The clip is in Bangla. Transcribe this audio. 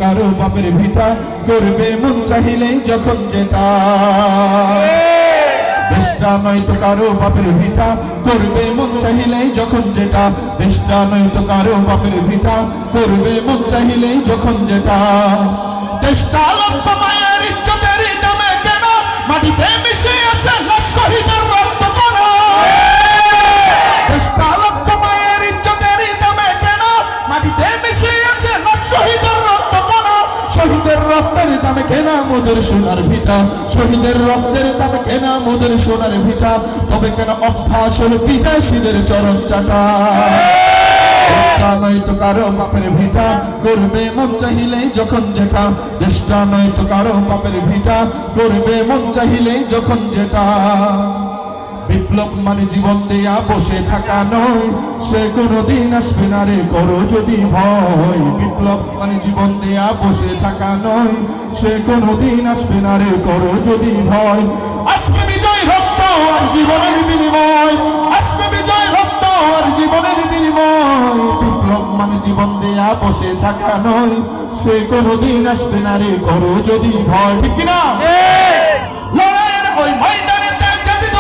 কারো বাপের ভিটা, করবে মন চাহিলেই যখন যেটা। দেশটা নয়তো কারো বাপের ভিটা, করবে মন চাহিলেই যখন যেটা। দেশটা নয়তো কারো বাপের ভিটা, করবে মন চাহিলেই যখন যেটা। দেশটা লক্ষ মায়ের ইজ্জতের দামে কেন, মাটিতে মিশে আছে লাখ শহীদের রক্ত কেন। দেশটা লক্ষ মায়ের ইজ্জতের দামে কেন, মাটিতে মিশে আছে লাখ শহীদের রক্ত কেন। শহীদের রক্তের দামে কেনা মোদের সোনার ভিটা, শহীদের রক্তের দামে কেনা মোদের সোনার ভিটা। তবে কেন অভ্যাস হল বিদেশিদের চরণ চাটা। দেশটা নয়তো কারো বাপের ভিটা, করবে মন চাহিলেই যখন যেটা। দেশটা নয়তো কারো বাপের ভিটা, করবে মন চাহিলেই যখন যেটা। বিপ্লব মানে জীবন দেয়া বসে থাকা নয়, সে কোনোদিন আসবে না রে করো যদি ভয়। বিপ্লব মানে জীবন দেয়া বসে থাকা নয়, সে কোনোদিন আসবে না রে করো যদি ভয়। আসবে বিজয় রক্ত আর জীবনের বিনিময়, আসবে বিজয় রক্ত আর জীবনের বিনিময়। বিপ্লব মানে জীবন দেয়া বসে থাকা নয়, সে কোনোদিন আসবে না রে করো যদি ভয়। ঠিক কিনা?